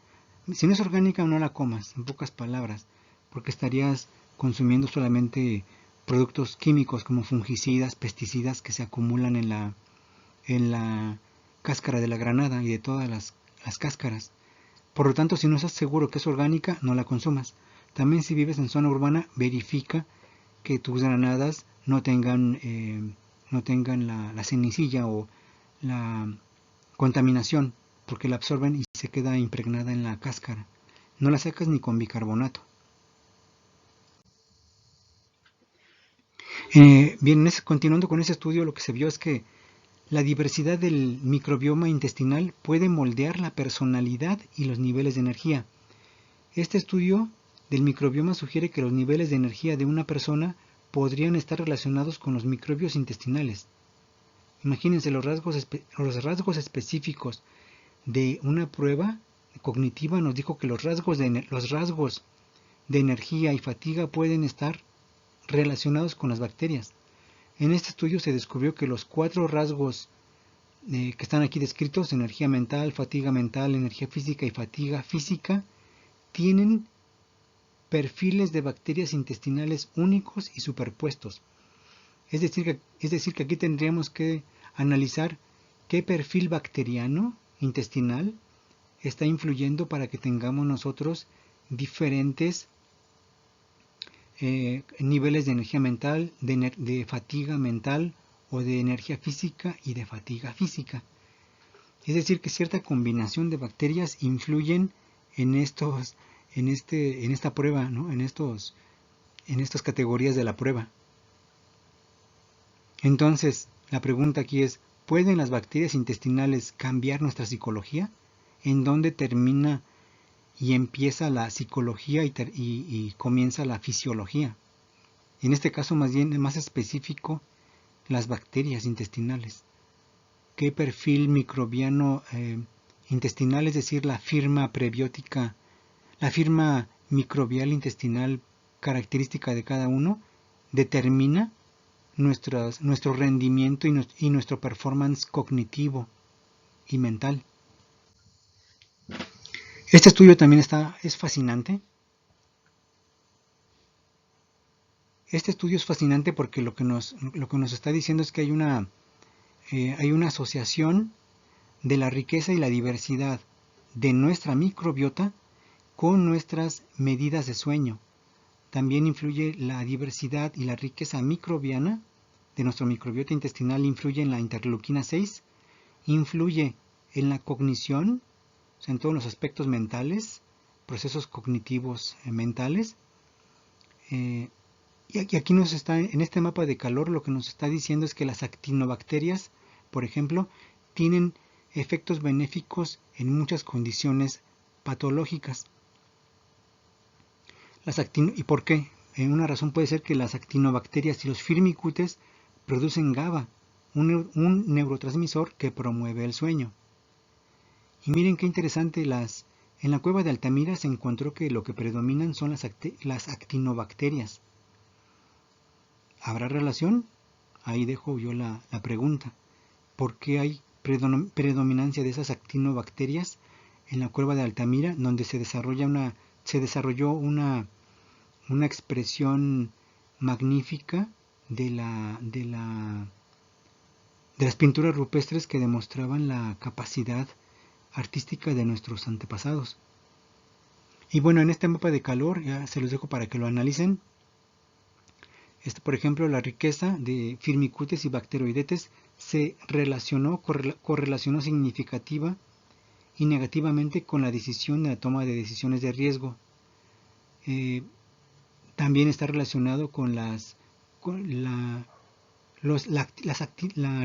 Speaker 1: si no es orgánica, no la comas, en pocas palabras, porque estarías consumiendo solamente productos químicos como fungicidas, pesticidas que se acumulan en la cáscara de la granada y de todas las cáscaras. Por lo tanto, si no estás seguro que es orgánica, no la consumas. También si vives en zona urbana, verifica que tus granadas no tengan la cenicilla o la contaminación, porque la absorben y se queda impregnada en la cáscara. No la sacas ni con bicarbonato. Bien, continuando con ese estudio, lo que se vio es que la diversidad del microbioma intestinal puede moldear la personalidad y los niveles de energía. Este estudio del microbioma sugiere que los niveles de energía de una persona podrían estar relacionados con los microbios intestinales. Imagínense los rasgos específicos de una prueba cognitiva. Nos dijo que los rasgos de energía y fatiga pueden estar relacionados con las bacterias. En este estudio se descubrió que los 4 rasgos que están aquí descritos, energía mental, fatiga mental, energía física y fatiga física, tienen perfiles de bacterias intestinales únicos y superpuestos. Es decir que aquí tendríamos que analizar qué perfil bacteriano intestinal está influyendo para que tengamos nosotros diferentes niveles de energía mental, de fatiga mental o de energía física y de fatiga física. Es decir, que cierta combinación de bacterias influyen en esta prueba, ¿no? en estas categorías de la prueba. Entonces, la pregunta aquí es, ¿pueden las bacterias intestinales cambiar nuestra psicología? ¿En dónde termina y empieza la psicología y comienza la fisiología? En este caso, más específico, las bacterias intestinales. ¿Qué perfil microbiano intestinal, es decir, la firma prebiótica, la firma microbial intestinal característica de cada uno, determina nuestro rendimiento y nuestro performance cognitivo y mental? Este estudio también es fascinante. Este estudio es fascinante porque lo que nos está diciendo es que hay una asociación de la riqueza y la diversidad de nuestra microbiota con nuestras medidas de sueño. También influye la diversidad y la riqueza microbiana de nuestro microbiota intestinal, influye en la interleuquina 6, influye en la cognición, o sea, en todos los aspectos mentales, procesos cognitivos mentales. Y aquí en este mapa de calor, lo que nos está diciendo es que las actinobacterias, por ejemplo, tienen efectos benéficos en muchas condiciones patológicas. ¿Y por qué? Una razón puede ser que las actinobacterias y los firmicutes producen GABA, un neurotransmisor que promueve el sueño. Y miren qué interesante, en la cueva de Altamira se encontró que lo que predominan son las actinobacterias. ¿Habrá relación? Ahí dejo yo la pregunta. ¿Por qué hay predominancia de esas actinobacterias en la cueva de Altamira, donde se desarrolló una expresión magnífica de las pinturas rupestres que demostraban la capacidad artística de nuestros antepasados? Y bueno, en este mapa de calor, ya se los dejo para que lo analicen. Por ejemplo, la riqueza de firmicutes y bacteroidetes se correlacionó significativa y negativamente con la decisión de la toma de decisiones de riesgo. También está relacionado con la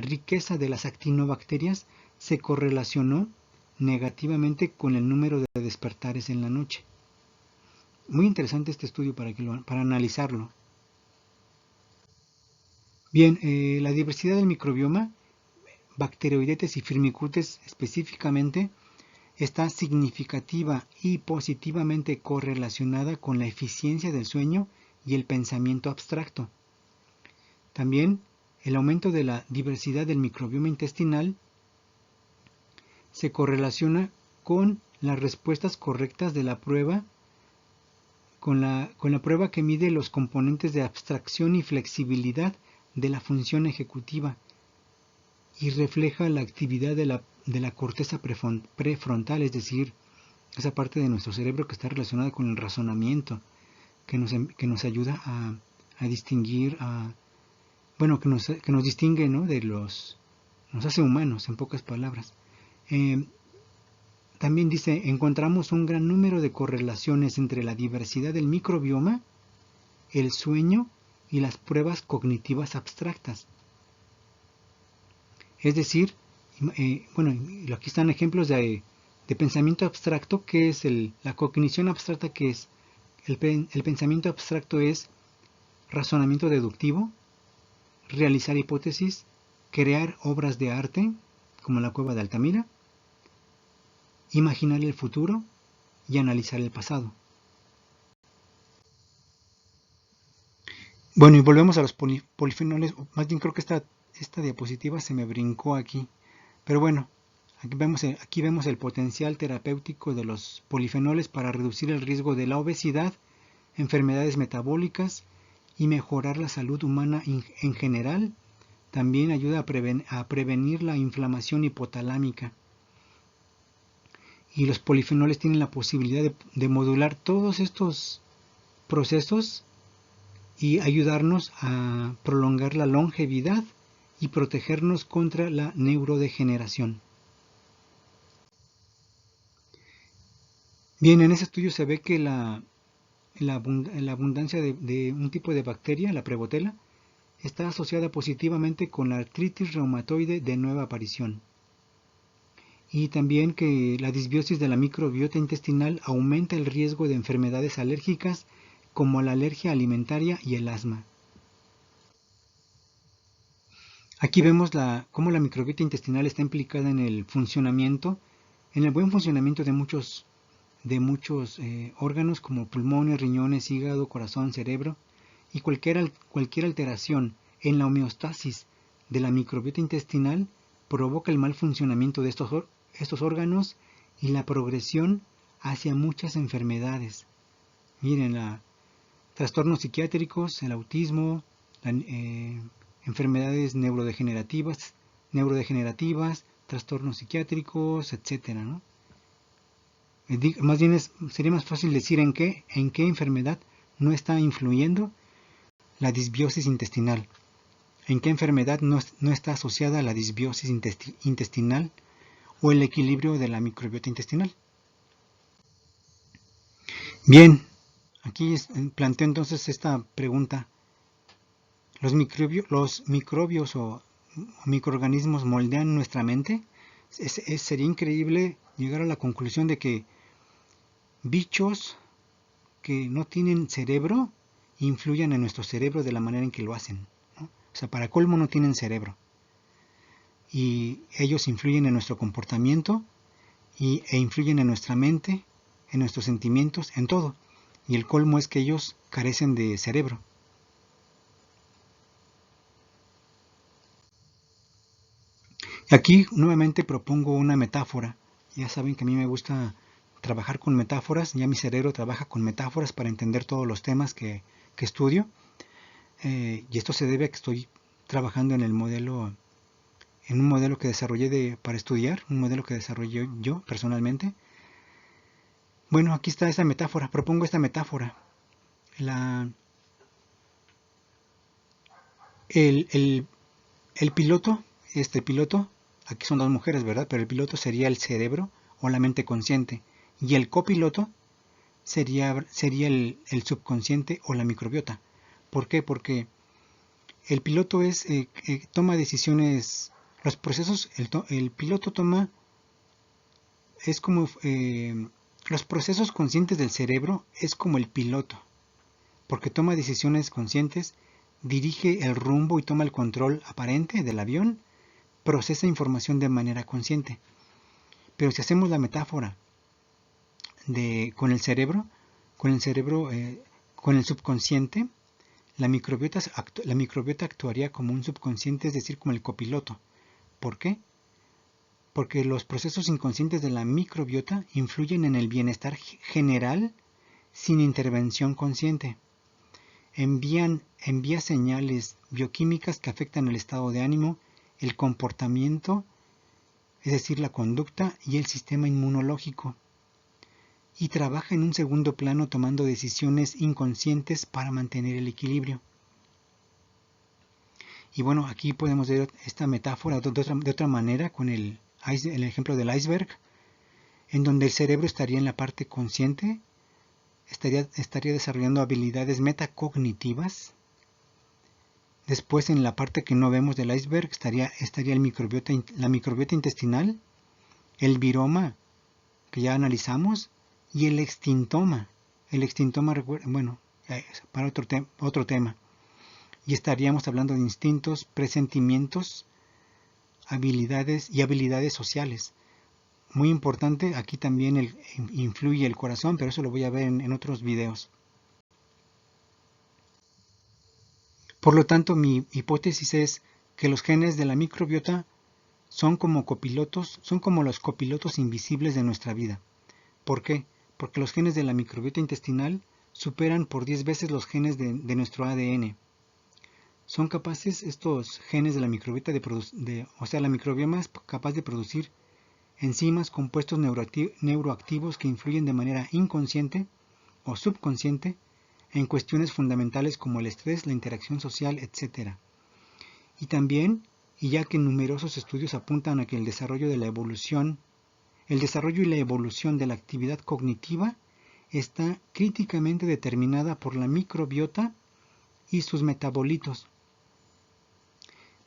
Speaker 1: riqueza de las actinobacterias se correlacionó negativamente con el número de despertares en la noche. Muy interesante este estudio para analizarlo. Bien, la diversidad del microbioma, Bacteroidetes y Firmicutes específicamente, está significativa y positivamente correlacionada con la eficiencia del sueño y el pensamiento abstracto. También, el aumento de la diversidad del microbioma intestinal se correlaciona con las respuestas correctas de la prueba, con la prueba que mide los componentes de abstracción y flexibilidad de la función ejecutiva y refleja la actividad de la corteza prefrontal, es decir, esa parte de nuestro cerebro que está relacionada con el razonamiento, que nos ayuda a distinguir, bueno, que nos distingue, ¿no?, nos hace humanos, en pocas palabras. También dice, encontramos un gran número de correlaciones entre la diversidad del microbioma, el sueño y las pruebas cognitivas abstractas. Es decir, bueno, aquí están ejemplos de pensamiento abstracto. ¿Qué es la cognición abstracta? ¿Qué es? El pensamiento abstracto es razonamiento deductivo, realizar hipótesis, crear obras de arte, como la cueva de Altamira, imaginar el futuro y analizar el pasado. Bueno, y volvemos a los polifenoles. Más bien creo que esta diapositiva se me brincó aquí. Pero bueno, aquí vemos el potencial terapéutico de los polifenoles para reducir el riesgo de la obesidad, enfermedades metabólicas y mejorar la salud humana en general. También ayuda a prevenir la inflamación hipotalámica. Y los polifenoles tienen la posibilidad de modular todos estos procesos y ayudarnos a prolongar la longevidad y protegernos contra la neurodegeneración. Bien, en ese estudio se ve que la abundancia de un tipo de bacteria, la Prevotella, está asociada positivamente con la artritis reumatoide de nueva aparición. Y también que la disbiosis de la microbiota intestinal aumenta el riesgo de enfermedades alérgicas como la alergia alimentaria y el asma. Aquí vemos cómo la microbiota intestinal está implicada en el buen funcionamiento de muchos órganos como pulmones, riñones, hígado, corazón, cerebro, y cualquier alteración en la homeostasis de la microbiota intestinal provoca el mal funcionamiento de estos órganos y la progresión hacia muchas enfermedades. Miren, trastornos psiquiátricos, el autismo, enfermedades neurodegenerativas, trastornos psiquiátricos, etcétera, ¿no? Más bien sería más fácil decir en qué enfermedad no está influyendo la disbiosis intestinal. ¿En qué enfermedad no está asociada la disbiosis intestinal o el equilibrio de la microbiota intestinal? Bien, aquí planteo entonces esta pregunta. ¿Los microbios o microorganismos moldean nuestra mente? Sería increíble llegar a la conclusión de que bichos que no tienen cerebro influyan en nuestro cerebro de la manera en que lo hacen, ¿no? O sea, para colmo no tienen cerebro. Y ellos influyen en nuestro comportamiento e influyen en nuestra mente, en nuestros sentimientos, en todo. Y el colmo es que ellos carecen de cerebro. Aquí nuevamente propongo una metáfora. Ya saben que a mí me gusta trabajar con metáforas. Ya mi cerebro trabaja con metáforas para entender todos los temas que estudio. Y esto se debe a que estoy trabajando en un modelo que desarrollé para estudiar, un modelo que desarrollé yo personalmente. Bueno, aquí está esa metáfora. Propongo esta metáfora. El piloto, aquí son dos mujeres, ¿verdad? Pero el piloto sería el cerebro o la mente consciente. Y el copiloto sería el subconsciente o la microbiota. ¿Por qué? Porque el piloto toma decisiones, los procesos, el piloto es como, los procesos conscientes del cerebro es como el piloto, porque toma decisiones conscientes dirige el rumbo y toma el control aparente del avión, procesa información de manera consciente. Pero si hacemos la metáfora con el cerebro, con el subconsciente, la microbiota actuaría como un subconsciente, es decir, como el copiloto. ¿Por qué? Porque los procesos inconscientes de la microbiota influyen en el bienestar general sin intervención consciente. Envía señales bioquímicas que afectan el estado de ánimo, el comportamiento, es decir, la conducta y el sistema inmunológico. Y trabaja en un segundo plano tomando decisiones inconscientes para mantener el equilibrio. Y bueno, aquí podemos ver esta metáfora de otra manera con el ejemplo del iceberg, en donde el cerebro estaría en la parte consciente, estaría desarrollando habilidades metacognitivas. Después, en la parte que no vemos del iceberg, estaría la microbiota intestinal, el viroma, que ya analizamos, y el extintoma. El extintoma, bueno, para otro tema. Y estaríamos hablando de instintos, presentimientos, habilidades sociales. Muy importante, aquí también influye el corazón, pero eso lo voy a ver en otros videos. Por lo tanto, mi hipótesis es que los genes de la microbiota son como los copilotos invisibles de nuestra vida. ¿Por qué? Porque los genes de la microbiota intestinal superan por 10 veces los genes de nuestro ADN. Son capaces estos genes de la microbiota la microbioma es capaz de producir enzimas, compuestos neuroactivos que influyen de manera inconsciente o subconsciente en cuestiones fundamentales como el estrés, la interacción social, etc. Y también, y ya que numerosos estudios apuntan a que el desarrollo y la evolución de la actividad cognitiva está críticamente determinada por la microbiota y sus metabolitos.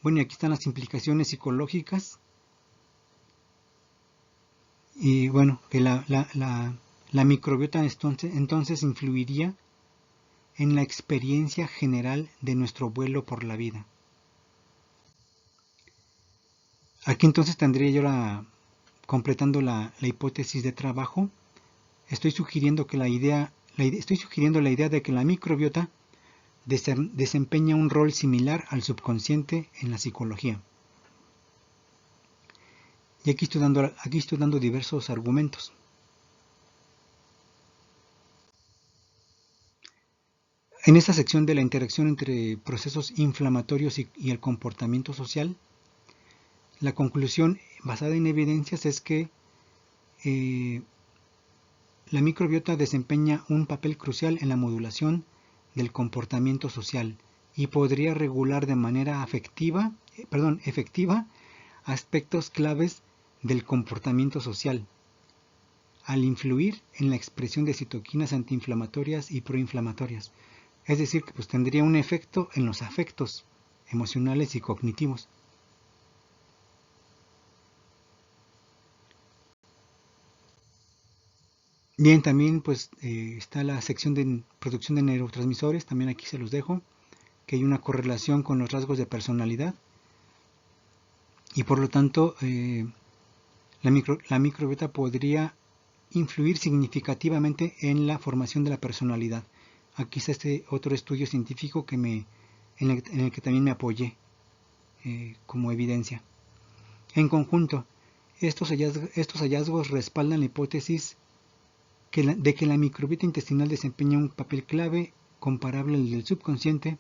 Speaker 1: Bueno, y aquí están las implicaciones psicológicas. Y bueno, que la microbiota entonces influiría en la experiencia general de nuestro vuelo por la vida. Aquí entonces tendría yo completando la hipótesis de trabajo, estoy sugiriendo la idea de que la microbiota desempeña un rol similar al subconsciente en la psicología. Y aquí estoy dando diversos argumentos. En esta sección de la interacción entre procesos inflamatorios y el comportamiento social, la conclusión basada en evidencias es que la microbiota desempeña un papel crucial en la modulación del comportamiento social y podría regular de manera efectiva aspectos claves del comportamiento social, al influir en la expresión de citoquinas antiinflamatorias y proinflamatorias. Es decir, que pues tendría un efecto en los afectos emocionales y cognitivos. Bien, también pues está la sección de producción de neurotransmisores, también aquí se los dejo, que hay una correlación con los rasgos de personalidad y por lo tanto la microbiota podría influir significativamente en la formación de la personalidad. Aquí está este otro estudio científico en el que también me apoyé como evidencia. En conjunto, estos hallazgos respaldan la hipótesis de que la microbiota intestinal desempeña un papel clave comparable al del subconsciente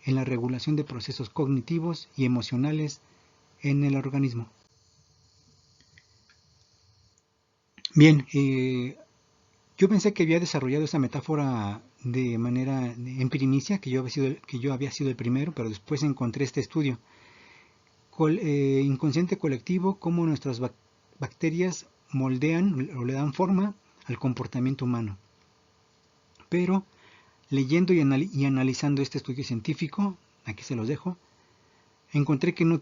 Speaker 1: en la regulación de procesos cognitivos y emocionales en el organismo. Bien, yo pensé que había desarrollado esa metáfora de manera en primicia, que yo había sido el primero, pero después encontré este estudio. Inconsciente colectivo, cómo nuestras bacterias moldean o le dan forma al comportamiento humano. Pero leyendo y analizando este estudio científico, aquí se los dejo, encontré que no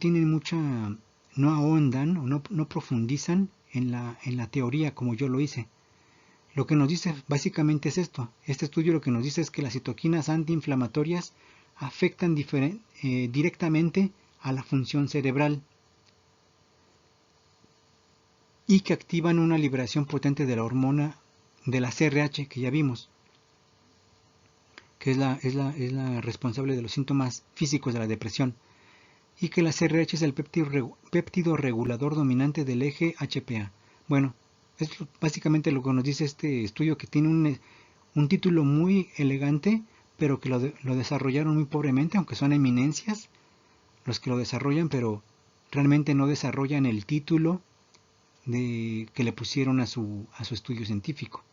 Speaker 1: ahondan o no profundizan en la teoría como yo lo hice. Lo que nos dice básicamente es esto. Este estudio lo que nos dice es que las citoquinas antiinflamatorias afectan directamente a la función cerebral y que activan una liberación potente de la hormona de la CRH que ya vimos, que es la responsable de los síntomas físicos de la depresión, y que la CRH es el péptido regulador dominante del eje HPA. Bueno, es básicamente lo que nos dice este estudio, que tiene un título muy elegante, pero que lo desarrollaron muy pobremente, aunque son eminencias los que lo desarrollan, pero realmente no desarrollan el título que le pusieron a su estudio científico.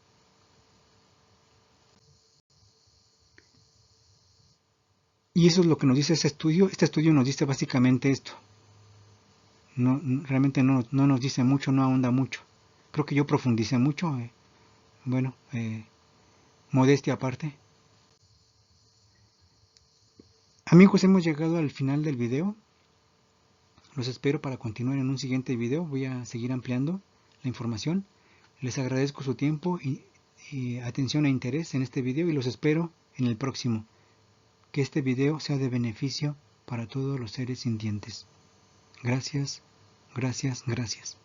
Speaker 1: Y eso es lo que nos dice ese estudio. Este estudio nos dice básicamente esto. Realmente no nos dice mucho, no ahonda mucho. Creo que yo profundicé mucho. Bueno, modestia aparte. Amigos, hemos llegado al final del video. Los espero para continuar en un siguiente video. Voy a seguir ampliando la información. Les agradezco su tiempo y atención e interés en este video y los espero en el próximo. Que este video sea de beneficio para todos los seres sintientes. Gracias, gracias, gracias.